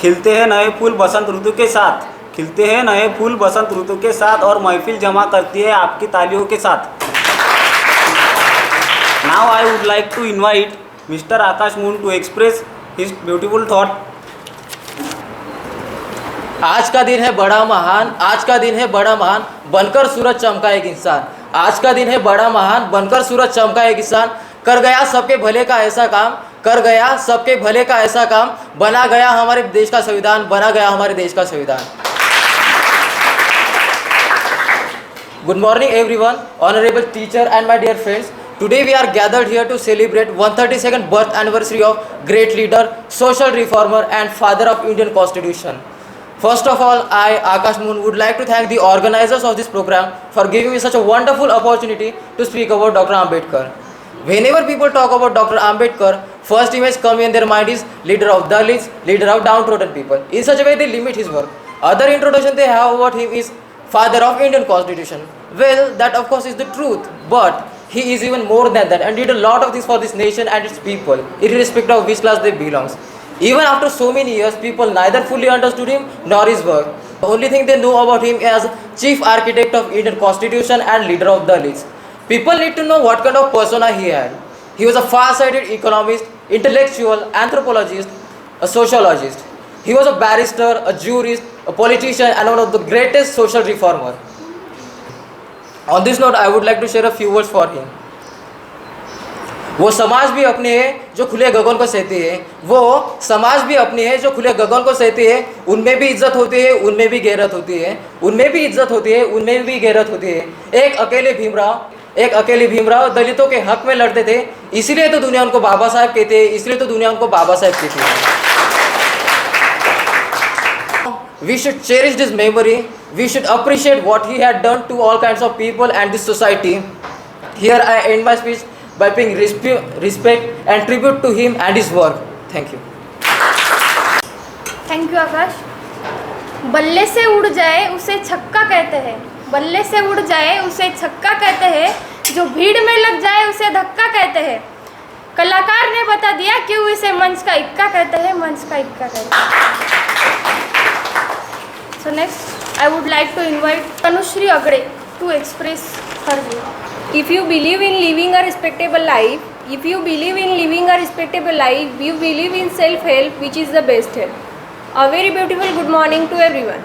खिलते हैं नए फूल बसंत ऋतु के साथ, खिलते हैं नए फूल बसंत ऋतु के साथ और महफिल जमा करती है आपकी तालियों के साथ। Now I would like to invite mister Aakash Moon to express his beautiful thought. आज का दिन है बड़ा महान, आज का दिन है बड़ा महान, बनकर सूरज चमका एक इंसान। आज का दिन है बड़ा महान, बनकर सूरज चमका एक इंसान। कर गया सबके भले का ऐसा काम, कर गया सबके भले का ऐसा काम, बना गया हमारे देश का संविधान, बना गया हमारे देश का संविधान। Good morning everyone, honorable teacher and my dear friends. Today we are gathered here to celebrate 132nd birth anniversary of great leader, social reformer and father of Indian Constitution. First of all, I, Akash Moon, would like to thank the organizers of this program for giving me such a wonderful opportunity to speak about Dr. Ambedkar. Whenever people talk about Dr. Ambedkar, first image come in their mind is leader of Dalits, leader of downtrodden people. In such a way they limit his work. Other introduction they have about him is father of Indian Constitution. Well, that of course is the truth, but he is even more than that and did a lot of things for this nation and its people, irrespective of which class they belong. Even after so many years, people neither fully understood him nor his work. The only thing they know about him as chief architect of Indian Constitution and leader of Dalits. People need to know what kind of persona he had. He was a far-sighted economist, intellectual, anthropologist, a sociologist. He was a barrister, a jurist, a politician and one of the greatest social reformers. On this note, I would like to share a few words for him. वो समाज भी अपने है जो खुले गगन को सहते हैं, वो समाज भी अपने है जो खुले गगन को सहते हैं। उनमें भी इज्जत होती है, उनमें भी गैरत होती है, उनमें भी इज्जत होती है, उनमें भी गैरत होती है। एक अकेले भीमराव दलितों के हक में लड़ते थे, इसीलिए तो दुनिया उनको बाबा साहब कहते हैं, इसलिए तो दुनिया उनको बाबा साहब कहती है। We should cherish this memory. We should appreciate what he had done to all kinds of people and this society. Here I end my speech by paying respect and tribute to him and his work. Thank you. Thank you Akash. बल्ले से उड़ जाए उसे छक्का कहते हैं, बल्ले से उड़ जाए उसे छक्का कहते हैं, जो भीड़ में लग जाए उसे धक्का कहते हैं। कलाकार ने बता दिया क्यों इसे मंच का इक्का कहते हैं, मंच का इक्का कहते हैं। So next I would like to invite Tanushree Agde to express her view. If you believe in living a respectable life, you believe in self-help, which is the best help. A very beautiful good morning to everyone.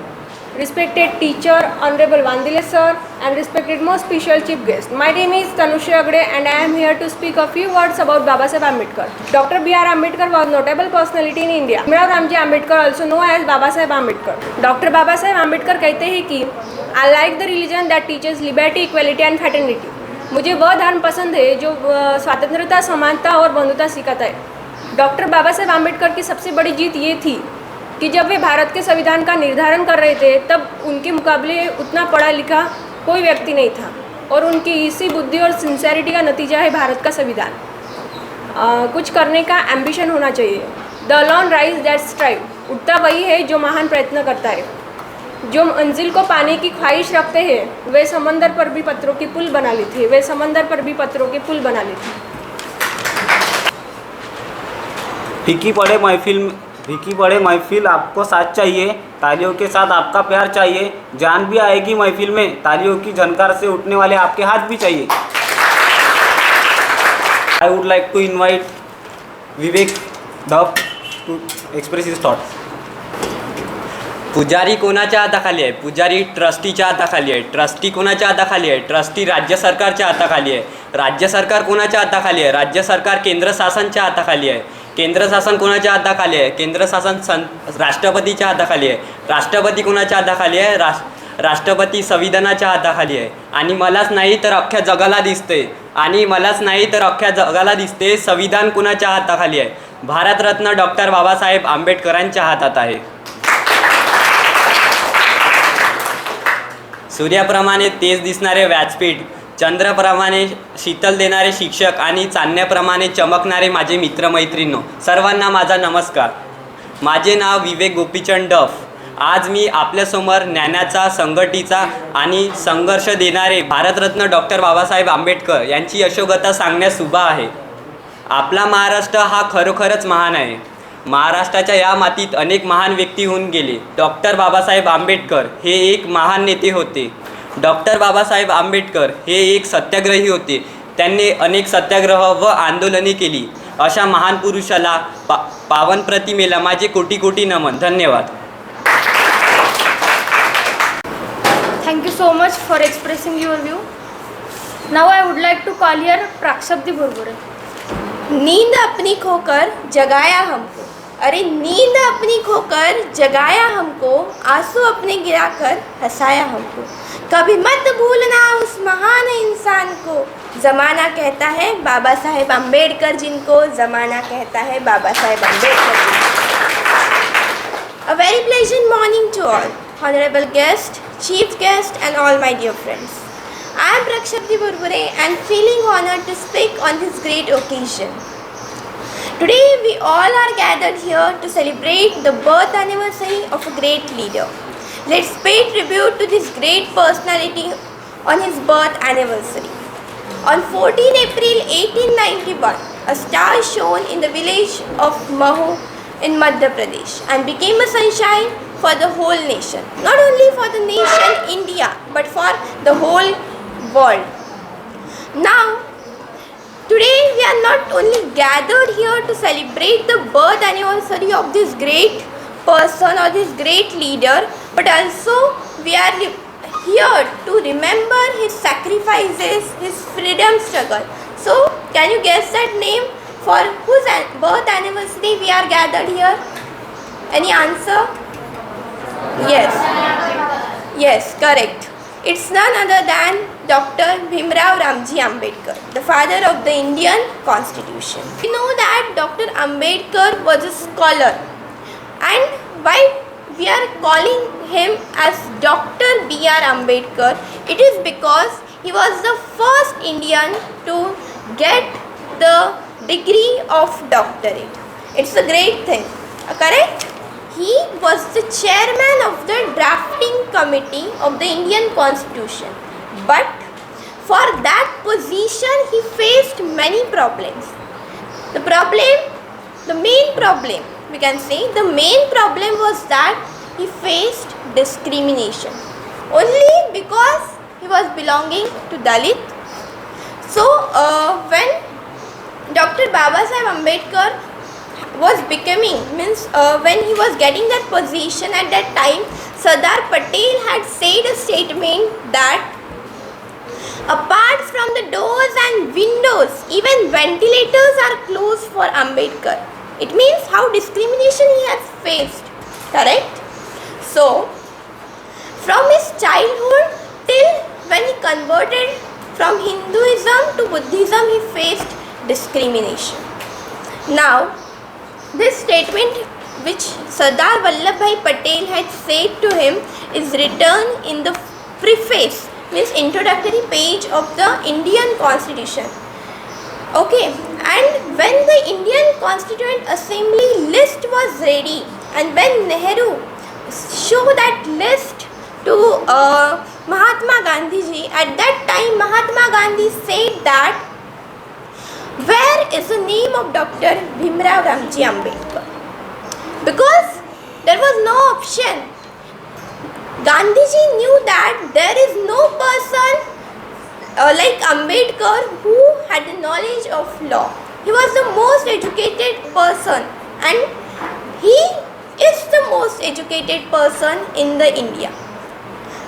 Respected teacher, Honorable Vandile sir, and respected most special chief guest. My name is Tanushree Agde and I am here to speak a few words about Baba Saheb Ambedkar. Dr. B.R. Ambedkar was notable personality in India. Bhimrao Ramji Ambedkar, also known as Baba Saheb Ambedkar. Dr. Baba Saheb Ambedkar कहते हैं कि I like the religion that teaches liberty, equality and fraternity. मुझे वह धर्म पसंद है जो स्वतंत्रता, समानता और बंधुता सिखाता है। डॉक्टर बाबा साहेब आम्बेडकर की सबसे बड़ी जीत ये थी कि जब वे भारत के संविधान का निर्धारण कर रहे थे तब उनके मुकाबले उतना पढ़ा लिखा कोई व्यक्ति नहीं था और उनकी इसी बुद्धि और सिंसेरिटी का नतीजा है भारत का संविधान। कुछ करने का एम्बिशन होना चाहिए। The lawn rise that strive, उठता वही है जो महान प्रयत्न करता है। जो मंजिल को पाने की ख्वाहिश रखते हैं वे समंदर पर भी पत्थरों के पुल बना लेते हैं, वे समंदर पर भी पत्थरों के पुल बना लेते हैं। फीकी पड़े महफिल आपको साथ चाहिए, तालियों के साथ आपका प्यार चाहिए, जान भी आएगी महफिल में, तालियों की झनकार से उठने वाले आपके हाथ भी चाहिए। I would like to invite Vivek Dhap to express his thoughts. पुजारी कोणाच्या हाताखाली आहे? पुजारी ट्रस्टीच्या हाताखाली आहे. ट्रस्टी कोणाच्या हाताखाली आहे? ट्रस्टी राज्य सरकारच्या हाताखाली आहे. राज्य सरकार कोणाच्या हाताखाली आहे? राज्य सरकार केंद्र शासनच्या हाताखाली आहे. केंद्र शासन कोणाच्या हाताखाली आहे? केंद्र शासन राष्ट्रपतीच्या हाताखाली आहे. राष्ट्रपती कोणाच्या हाताखाली आहे? राष्ट्रपती संविधानाच्या हाताखाली आहे. आणि मलाच नाही तर अख्ख्या जगाला दिसते, संविधान कोणाच्या हाताखाली आहे? भारतरत्न डॉक्टर बाबासाहेब आंबेडकरांच्या हातात आहे. सूर्याप्रमाणे तेज दिसणारे व्यासपीठ, चंद्राप्रमाणे शीतल देणारे शिक्षक आणि चांदण्याप्रमाणे चमकणारे माझे मित्रमैत्रिणींनो, सर्वांना माझा नमस्कार. माझे नाव विवेक गोपीचंद डफ. आज मी आपल्यासमोर ज्ञानाचा, संघटिचा आणि संघर्ष देणारे भारतरत्न डॉक्टर बाबासाहेब आंबेडकर यांची यशोगाथा सांगण्यास उभा आहे. आपला महाराष्ट्र हा खरोखरच महान आहे. महाराष्ट्राच्या या मातीत अनेक महान व्यक्ती होऊन गेले. डॉक्टर बाबासाहेब आंबेडकर हे एक महान नेते होते. डॉक्टर बाबासाहेब आंबेडकर हे एक सत्याग्रही होते. त्यांनी अनेक सत्याग्रह व आंदोलने केली. अशा महान पुरुषाला पावन प्रतिमेला माझे कोटी कोटी नमन. धन्यवाद. Thank you so much for expressing your view. Now I would like to call here प्राक्षब्दी Burbure. नींद अपनी खोकर जगाया हमको, अरे नींद अपनी खोकर जगाया हमको, आंसू अपने गिराकर हंसाया हमको. कभी मत भूलना उस महान इंसान को, ज़माना कहता है बाबा साहेब अम्बेडकर जिनको, ज़माना कहता है बाबा साहेब अम्बेडकर जिनको. A very pleasant morning to all, honorable guest, chief guest and all my dear friends. I am Prakshabdi Burbure and feeling honored to speak on this great occasion. Today we all are gathered here to celebrate the birth anniversary of a great leader. Let's pay tribute to this great personality on his birth anniversary. On 14 April 1891, a star shone in the village of Mahu in Madhya Pradesh and became a sunshine for the whole nation. Not only for the nation India, but for the whole world. Now, today we are not only gathered here to celebrate the birth anniversary of this great person or this great leader, but also we are here to remember his sacrifices, his freedom struggle. So, can you guess that name? For whose birth anniversary we are gathered here? Any answer? Yes. Yes, correct. It's none other than Dr. Bhimrao Ramji Ambedkar, the father of the Indian Constitution. We know that Dr. Ambedkar was a scholar, and why we are calling him as Dr. B.R. Ambedkar, it is because he was the first Indian to get the degree of doctorate. It's a great thing, correct? He was the chairman of the drafting committee of the Indian Constitution. But for that position, he faced many problems. The main problem, we can say, the main problem was that he faced discrimination. Only because he was belonging to Dalit. So, when Dr. Babasaheb Ambedkar was becoming, when he was getting that position at that time, Sardar Patel had said a statement that apart from the doors and windows, even ventilators are closed for Ambedkar. It means how discrimination he has faced, correct? So, from his childhood till when he converted from Hinduism to Buddhism, he faced discrimination. Now, this statement which Sardar Vallabhbhai Patel had said to him is written in the preface, means introductory page of the Indian Constitution. Okay, and when the Indian Constituent Assembly list was ready, and when Nehru showed that list to Mahatma Gandhi ji, at that time Mahatma Gandhi said that where is the name of Dr. Bhimrao Ramji Ambedkar? Because there was no option. Gandhiji knew that there is no person like Ambedkar who had the knowledge of law. He was the most educated person, and he is the most educated person in the India.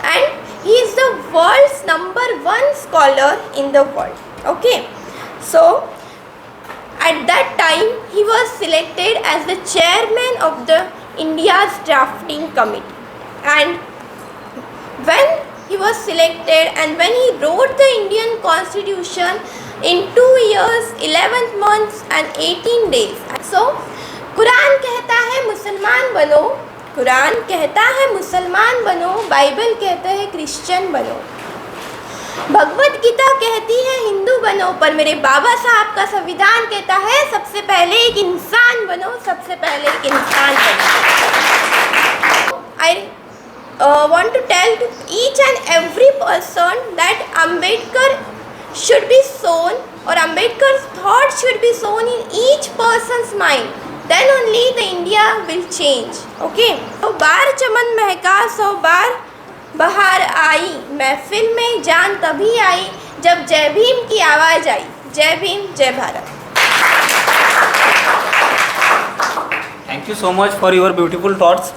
And he is the world's #1 scholar in the world. Okay. So, at that time, he was selected as the chairman of the India's drafting committee. And when he was selected and when he wrote the Indian Constitution in 2 years, 11 months and 18 days. So, Quran कहता है मुसलमान बनो, कुरान कहता है मुसलमान बनो, Bible कहता है क्रिश्चियन बनो, भगवत गीता कहती है हिंदू बनो, पर मेरे बाबा साहब का संविधान कहता है सबसे पहले एक इंसान बनो, सबसे पहले एक इंसान बनो. I want to tell to each and every person that Ambedkar should be sown, or Ambedkar's thought should be sown in each person's mind, then only the India will change. Okay? 100 बार चमन महका 100 बार बहार आई, महफिल में जान तभी आई जब जय भीम की आवाज़ आई। जय भीम, जय Bharat. Thank you so much for your beautiful thoughts.